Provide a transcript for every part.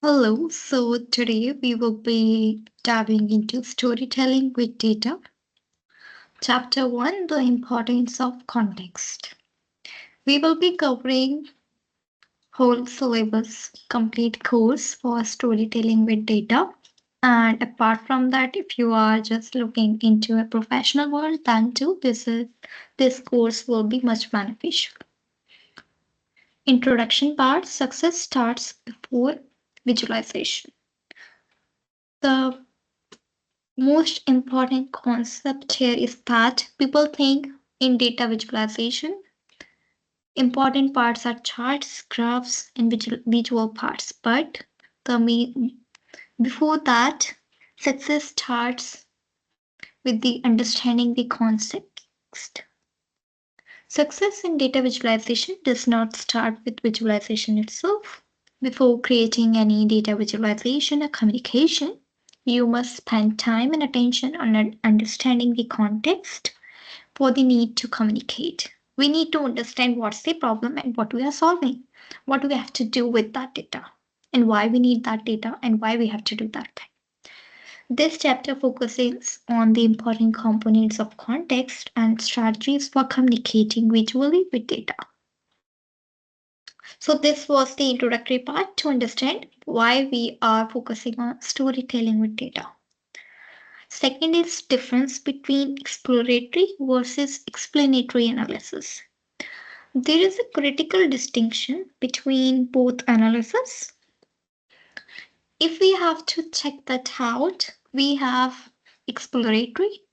Hello, so today we will be diving into storytelling with data. Chapter 1, the importance of context. We will be covering whole syllabus complete course for storytelling with data. And apart from that, if you are just looking into a professional world, then too this course will be much beneficial. Introduction part: success starts before visualization. The most important concept here is that people think in data visualization. Important parts are charts, graphs, and visual parts. But before that, success starts with the understanding the context. Success in data visualization does not start with visualization itself. Before creating any data visualization or communication, you must spend time and attention on understanding the context for the need to communicate. We need to understand what's the problem and what we are solving, what do we have to do with that data, and why we need that data and why we have to do that thing. This chapter focuses on the important components of context and strategies for communicating visually with data. So, this was the introductory part to understand why we are focusing on storytelling with data. Second is difference between exploratory versus explanatory analysis. There is a critical distinction between both analysis. If we have to check that out, we have exploratory.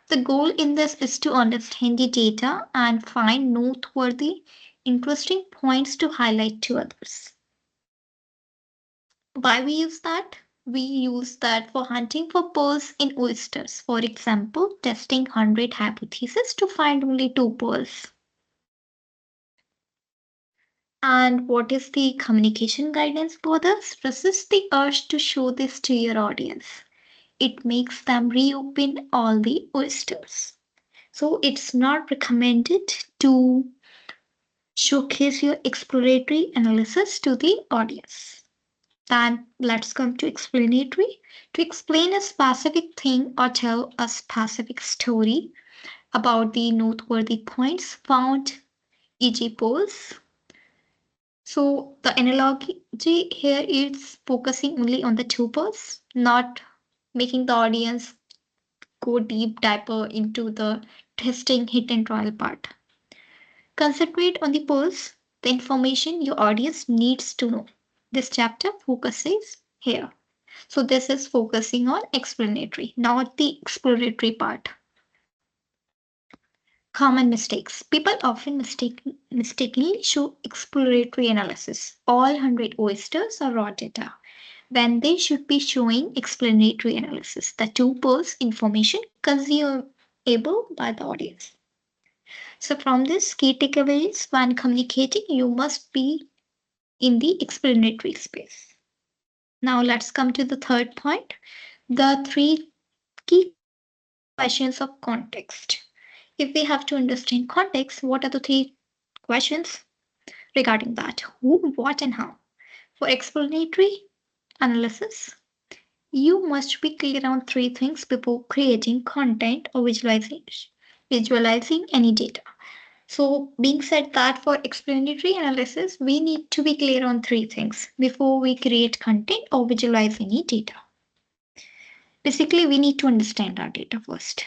The goal in this is to understand the data and find noteworthy, interesting points to highlight to others. Why we use that? We use that for hunting for pearls in oysters. For example, testing 100 hypotheses to find only 2 pearls. And what is the communication guidance for this? Resist the urge to show this to your audience. It makes them reopen all the oysters. So it's not recommended to showcase your exploratory analysis to the audience. Then let's come to explanatory. To explain a specific thing or tell a specific story about the noteworthy points found, e.g., polls. So the analogy here is focusing only on the two polls, not making the audience go deep diver into the testing hit and trial part. Concentrate on the polls, the information your audience needs to know. This chapter focuses here. So this is focusing on explanatory, not the exploratory part. Common mistakes. People often mistakenly show exploratory analysis, all 100 oysters or raw data, when they should be showing explanatory analysis, the two pearls information consumable by the audience. So from this key takeaways, when communicating, you must be in the explanatory space. Now let's come to the third point, the three key questions of context. If we have to understand context, what are the three questions regarding that? Who, what, and how? For explanatory analysis, you must be clear on three things before creating content or visualizing any data. So, being said that for explanatory analysis, we need to be clear on three things before we create content or visualize any data. Basically, we need to understand our data first.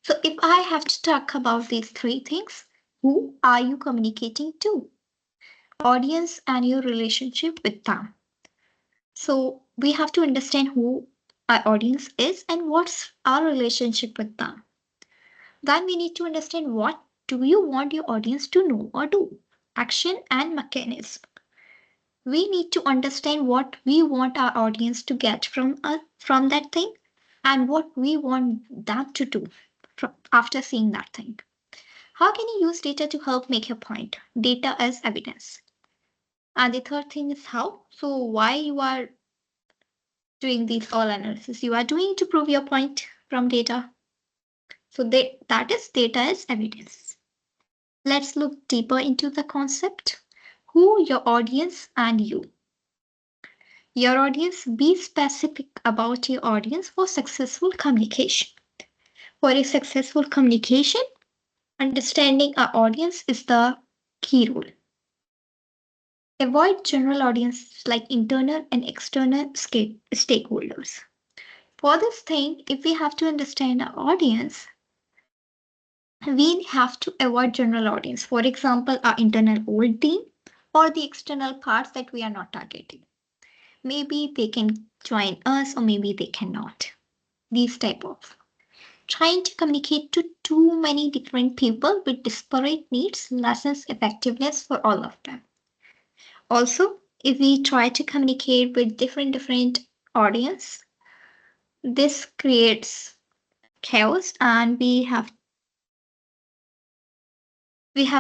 So, if I have to talk about these three things, who are you communicating to? Audience and your relationship with them. So, we have to understand who our audience is and what's our relationship with them. Then we need to understand what do you want your audience to know or do? Action and mechanism. We need to understand what we want our audience to get from that thing and what we want them to do after seeing that thing. How can you use data to help make your point? Data as evidence. And the third thing is how. So why you are doing these all analysis? You are doing to prove your point from data. So that is data as evidence. Let's look deeper into the concept. Who your audience and you. Your audience, be specific about your audience for successful communication. For a successful communication, understanding our audience is the key rule. Avoid general audiences like internal and external stakeholders. For this thing, if we have to understand our audience, we have to avoid general audience. For example, our internal old team or the external parts that we are not targeting. Maybe they can join us or maybe they cannot. These type of trying to communicate to too many different people with disparate needs lessens effectiveness for all of them. Also, if we try to communicate with different audience, this creates chaos and we have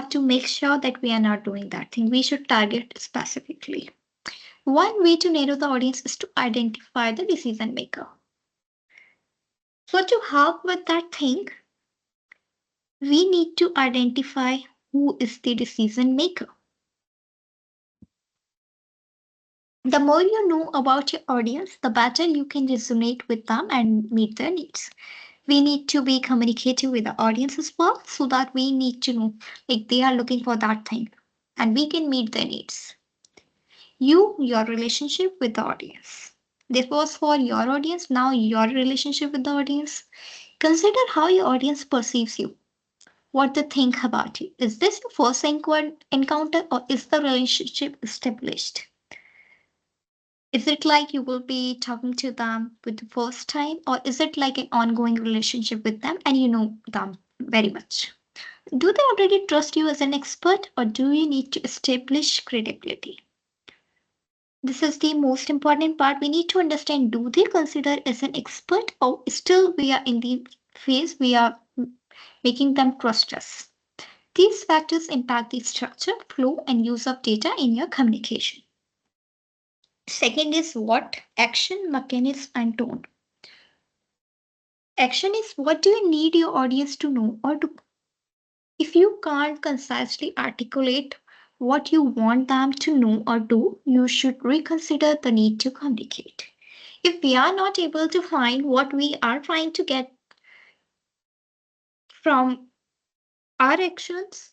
to make sure that we are not doing that thing. We should target specifically. One way to narrow the audience is to identify the decision maker. So to help with that thing, we need to identify who is the decision maker. The more you know about your audience, the better you can resonate with them and meet their needs. We need to be communicative with the audience as well, so that we need to know like they are looking for that thing and we can meet their needs. Your relationship with the audience. This was for your audience, now your relationship with the audience. Consider how your audience perceives you, what they think about you. Is this your first encounter or is the relationship established? Is it like you will be talking to them for the first time, or is it like an ongoing relationship with them and you know them very much? Do they already trust you as an expert, or do you need to establish credibility? This is the most important part. We need to understand, do they consider as an expert, or still we are in the phase we are making them trust us? These factors impact the structure, flow, and use of data in your communication. Second is what? Action, mechanism, and tone. Action is what do you need your audience to know or do. If you can't concisely articulate what you want them to know or do, you should reconsider the need to communicate. If we are not able to find what we are trying to get from our actions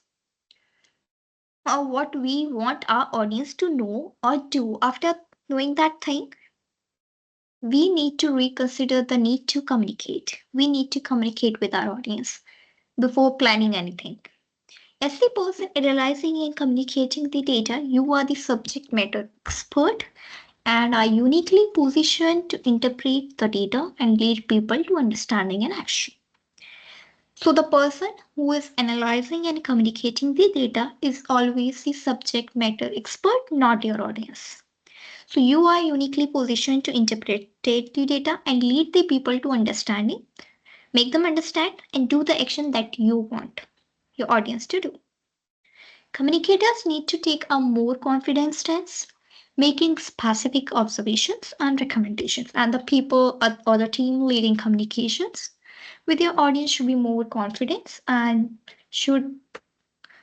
or what we want our audience to know or do after knowing that thing, we need to reconsider the need to communicate. We need to communicate with our audience before planning anything. As the person analyzing and communicating the data, you are the subject matter expert and are uniquely positioned to interpret the data and lead people to understanding and action. So, the person who is analyzing and communicating the data is always the subject matter expert, not your audience. So, you are uniquely positioned to interpret the data and lead the people to understanding, make them understand, and do the action that you want your audience to do. Communicators need to take a more confident stance, making specific observations and recommendations. And the people or the team leading communications with your audience should be more confident and should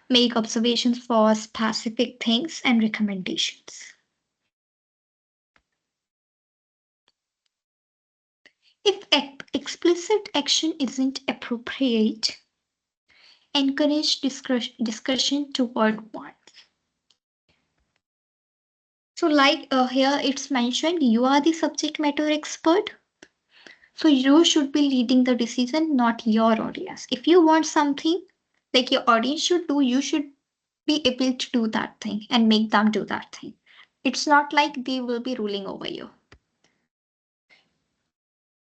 make observations for specific things and recommendations. If explicit action isn't appropriate, encourage discussion toward one. So, like here it's mentioned, you are the subject matter expert. So, you should be leading the decision, not your audience. If you want something like your audience should do, you should be able to do that thing and make them do that thing. It's not like they will be ruling over you.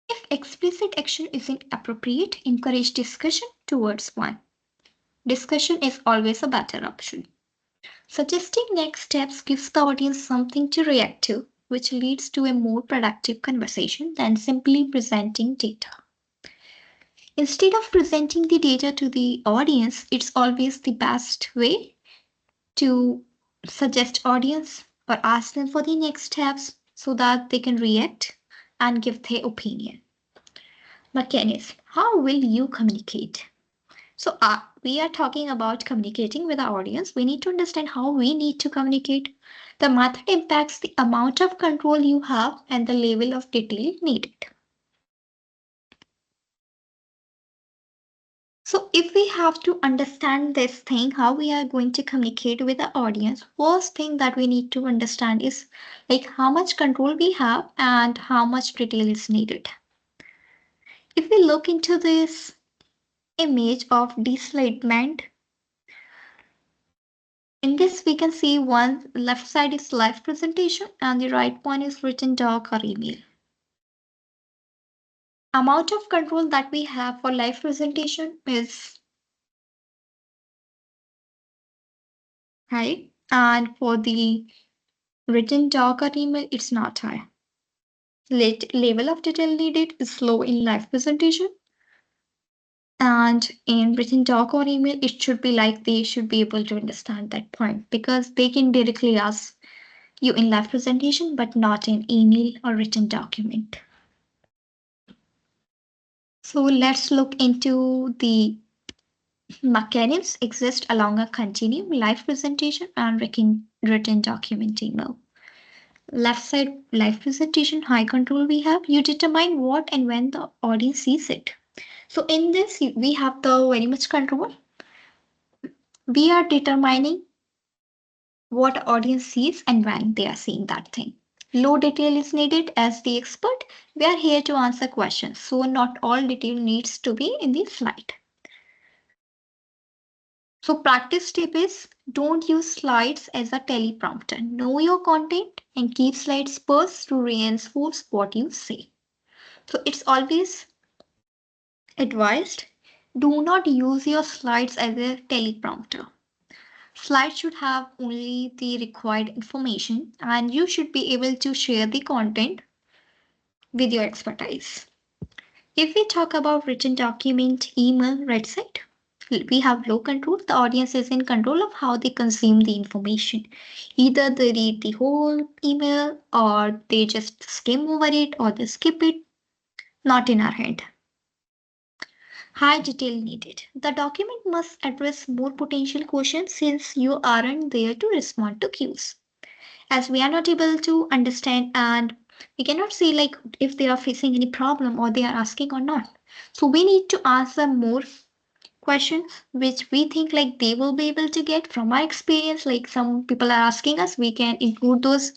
If explicit action isn't appropriate, encourage discussion towards one. Discussion is always a better option. Suggesting next steps gives the audience something to react to, which leads to a more productive conversation than simply presenting data. Instead of presenting the data to the audience, it's always the best way to suggest audience or ask them for the next steps so that they can react and give their opinion. Mechanism. How will you communicate? So we are talking about communicating with our audience, we need to understand how we need to communicate. The method impacts the amount of control you have and the level of detail needed. So if we have to understand this thing, how we are going to communicate with the audience, first thing that we need to understand is like how much control we have and how much detail is needed. If we look into this image of dislignment, in this we can see one left side is live presentation and the right one is written doc or email. Amount of control that we have for live presentation is high, and for the written doc or email it's not high. Level of detail needed is low in live presentation, and in written doc or email it should be like they should be able to understand that point because they can directly ask you in live presentation but not in email or written document. So let's look into the mechanisms exist along a continuum live presentation and written document email. Left side live presentation, high control we have. You determine what and when the audience sees it. So in this, we have the very much control. We are determining what audience sees and when they are seeing that thing. Low detail is needed. As the expert, we are here to answer questions. So not all detail needs to be in the slide. So practice tip is don't use slides as a teleprompter. Know your content and keep slides first to reinforce what you say. So it's always advised, do not use your slides as a teleprompter. Slides should have only the required information and you should be able to share the content with your expertise. If we talk about written document, email, right side, we have low control. The audience is in control of how they consume the information. Either they read the whole email or they just skim over it or they skip it. Not in our hand. High detail needed. The document must address more potential questions since you aren't there to respond to cues. As we are not able to understand and we cannot see like if they are facing any problem or they are asking or not. So we need to answer more questions which we think like they will be able to get from our experience. Like some people are asking us, we can include those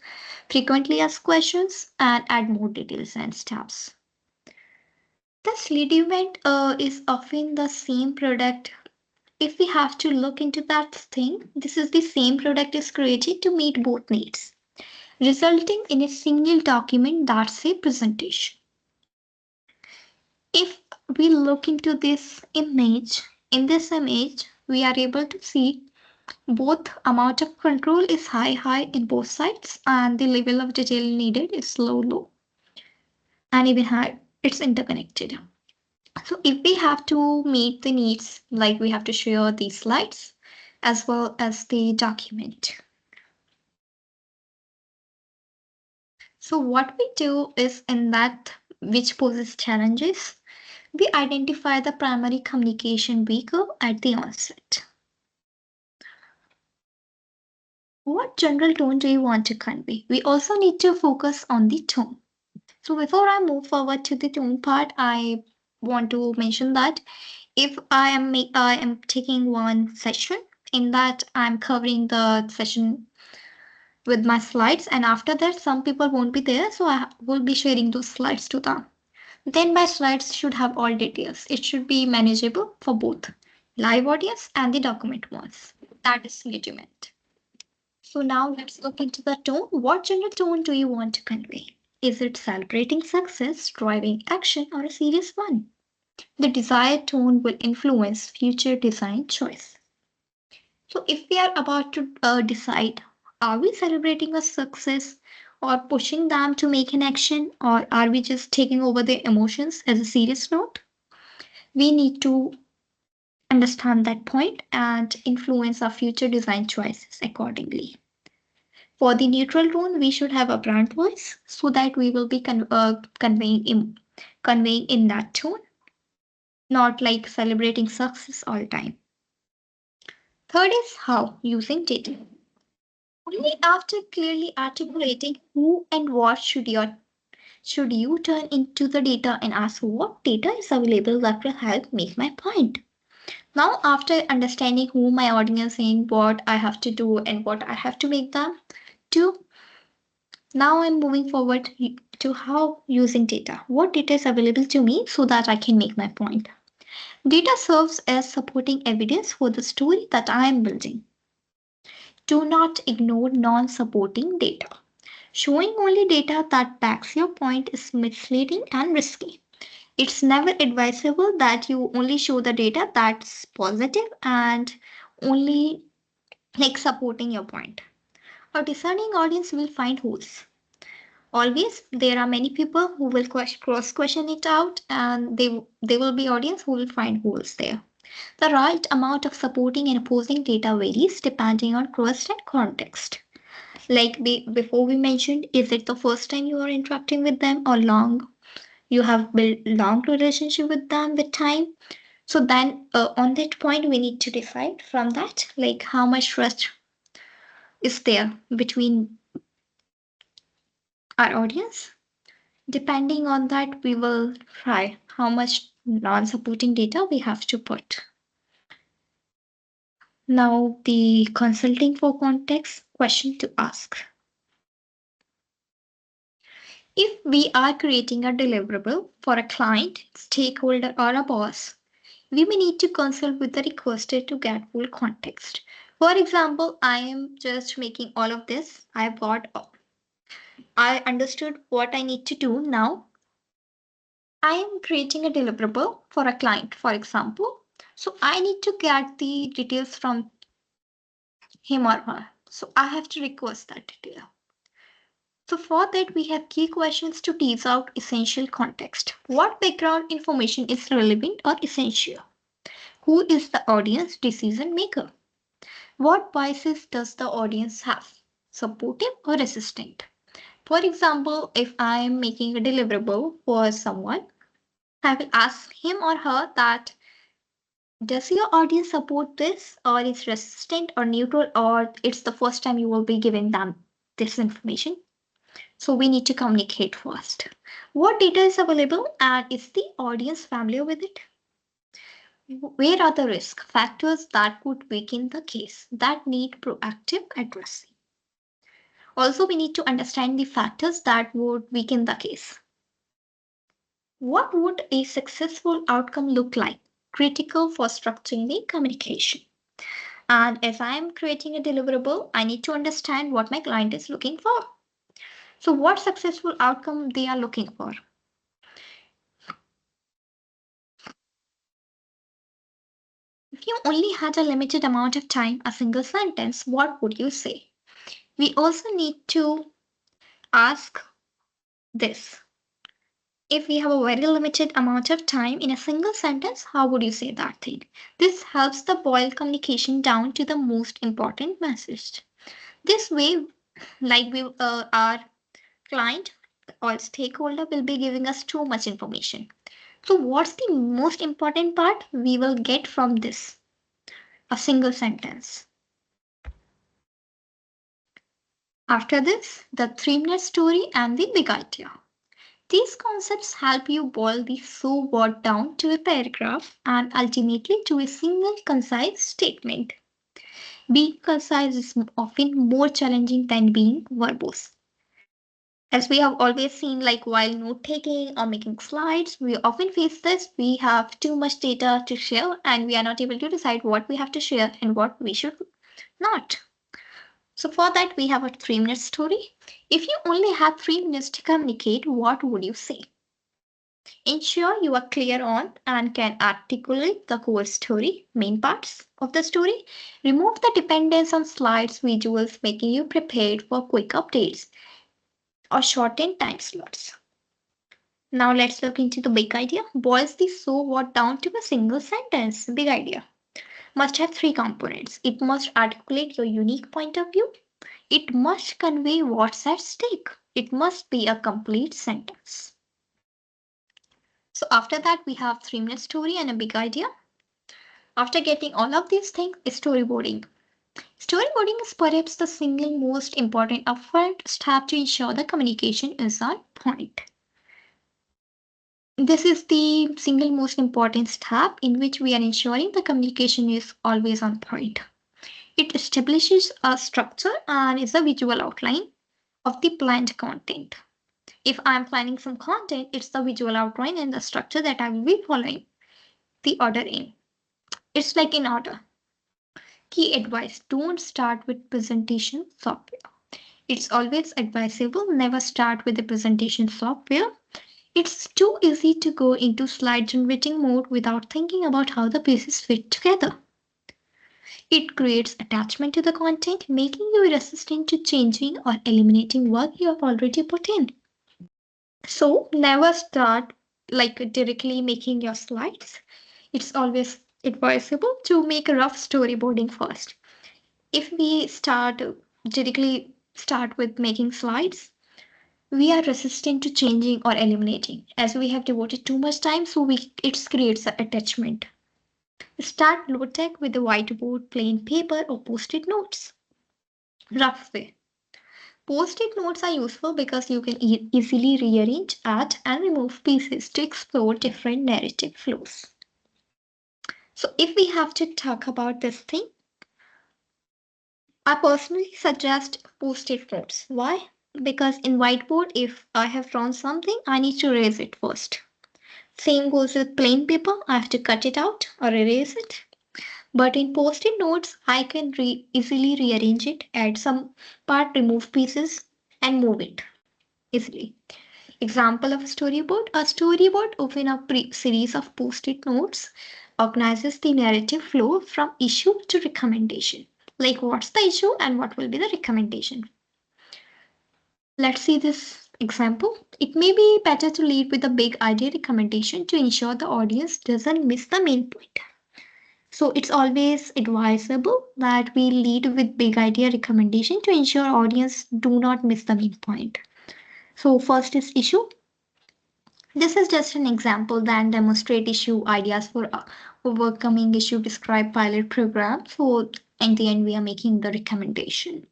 frequently asked questions and add more details and steps. The lead event is often the same product. If we have to look into that thing, this is the same product is created to meet both needs, resulting in a single document that's a presentation. If we look into this image, in this image, we are able to see both amount of control is high in both sides and the level of detail needed is low and even high. It's interconnected. So if we have to meet the needs, like we have to share these slides as well as the document. So what we do is in that which poses challenges, we identify the primary communication vehicle at the onset. What general tone do you want to convey? We also need to focus on the tone. So before I move forward to the tone part, I want to mention that if I am taking one session, in that I'm covering the session with my slides, and after that some people won't be there, so I will be sharing those slides to them. Then my slides should have all details. It should be manageable for both live audience and the document ones. That is legitimate. So now let's look into the tone. What general tone do you want to convey? Is it celebrating success, driving action, or a serious one? The desired tone will influence future design choice. So if we are about to decide, are we celebrating a success or pushing them to make an action, or are we just taking over their emotions as a serious note? We need to understand that point and influence our future design choices accordingly. For the neutral tone, we should have a brand voice so that we will be conveying in that tone, not like celebrating success all time. Third is how, using data. Only after clearly articulating who and what should you turn into the data and ask what data is available that will help make my point. Now, after understanding who my audience is, what I have to do and what I have to make them do, now I'm moving forward to how using data. What data is available to me so that I can make my point. Data serves as supporting evidence for the story that I am building. Do not ignore non-supporting data. Showing only data that backs your point is misleading and risky. It's never advisable that you only show the data that's positive and only like supporting your point. A discerning audience will find holes. Always, there are many people who will cross question it out, and they will be audience who will find holes there. The right amount of supporting and opposing data varies depending on trust and context. Like before we mentioned, is it the first time you are interacting with them or long you have built long relationship with them with time? So then on that point we need to decide from that like how much trust is there between our audience. Depending on that we will try how much non-supporting data we have to put. Now the consulting for context question to ask. If we are creating a deliverable for a client, stakeholder, or a boss, we may need to consult with the requester to get full context. For example, I am just making all of this. I understood what I need to do now. I am creating a deliverable for a client, for example. So I need to get the details from him or her. So I have to request that detail. So for that, we have key questions to tease out essential context. What background information is relevant or essential? Who is the audience decision maker? What biases does the audience have? Supportive or resistant? For example, if I am making a deliverable for someone, I will ask him or her that does your audience support this or is resistant or neutral or it's the first time you will be giving them this information. So we need to communicate first. What data is available and is the audience familiar with it? Where are the risk factors that could weaken the case that need proactive addressing? Also, we need to understand the factors that would weaken the case. What would a successful outcome look like? Critical for structuring the communication. And if I am creating a deliverable, I need to understand what my client is looking for. So, what successful outcome they are looking for? If you only had a limited amount of time, a single sentence, what would you say? We also need to ask this. If we have a very limited amount of time in a single sentence, how would you say that thing? This helps the boil communication down to the most important message. This way, our client or stakeholder will be giving us too much information. So, what's the most important part we will get from this? A single sentence. After this, the 3-minute story and the big idea. These concepts help you boil the so what down to a paragraph and ultimately to a single concise statement. Being concise is often more challenging than being verbose. As we have always seen, like while note taking or making slides, we often face this. We have too much data to share and we are not able to decide what we have to share and what we should not. So, for that, we have a 3-minute story. If you only had 3 minutes to communicate, what would you say? Ensure you are clear on and can articulate the core story, main parts of the story. Remove the dependence on slides, visuals, making you prepared for quick updates or shorten time slots. Now let's look into the big idea. Boils the so what down to a single sentence. Big idea must have 3 components. It must articulate your unique point of view. It must convey what's at stake. It must be a complete sentence. So after that, we have 3-minute story and a big idea. After getting all of these things, storyboarding. Storyboarding is perhaps the single most important upfront step to ensure the communication is on point. This is the single most important step in which we are ensuring the communication is always on point. It establishes a structure and is a visual outline of the planned content. If I'm planning some content, it's the visual outline and the structure that I will be following the order in. It's like in order. Key advice: don't start with presentation software. It's always advisable never start with the presentation software. It's too easy to go into slide generating mode without thinking about how the pieces fit together. It creates attachment to the content, making you resistant to changing or eliminating work you have already put in. So never start like directly making your slides. It's always advisable to make a rough storyboarding first. If we directly start with making slides, we are resistant to changing or eliminating as we have devoted too much time, so it creates an attachment. Start low tech with a whiteboard, plain paper, or post-it notes. Rough way. Post-it notes are useful because you can easily rearrange, add, and remove pieces to explore different narrative flows. So if we have to talk about this thing, I personally suggest post-it notes. Why? Because in whiteboard, if I have drawn something, I need to erase it first. Same goes with plain paper. I have to cut it out or erase it. But in post-it notes, I can easily rearrange it, add some part, remove pieces, and move it easily. Example of a storyboard. A storyboard within a series of post-it notes organizes the narrative flow from issue to recommendation. Like what's the issue and what will be the recommendation. Let's see this example. It may be better to lead with a big idea recommendation to ensure the audience doesn't miss the main point. So it's always advisable that we lead with big idea recommendation to ensure audience do not miss the main point. So first is issue. This is just an example that demonstrate issue ideas for overcoming issue describe pilot program. So in the end, we are making the recommendation.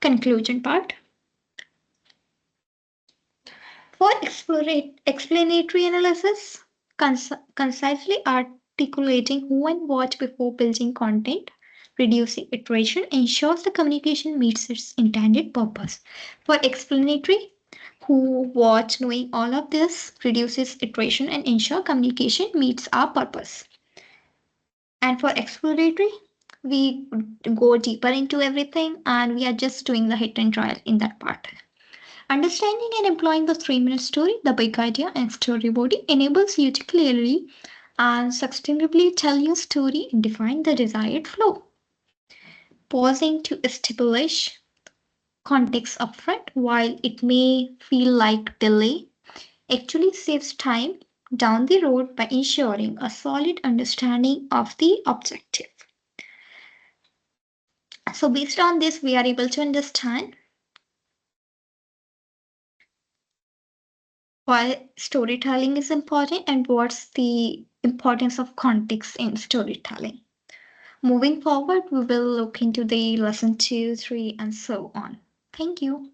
Conclusion part. For explanatory analysis, concisely articulating who and what before building content, reducing iteration ensures the communication meets its intended purpose. For explanatory, who, what, knowing all of this reduces iteration and ensure communication meets our purpose. And for exploratory, we go deeper into everything and we are just doing the hit and trial in that part. Understanding and employing the 3-minute story, the big idea, and storyboarding enables you to clearly and sustainably tell your story and define the desired flow. Pausing to establish context upfront, while it may feel like delay, actually saves time down the road by ensuring a solid understanding of the objective. So based on this, we are able to understand why storytelling is important and what's the importance of context in storytelling. Moving forward, we will look into the lesson 2, 3, and so on. Thank you.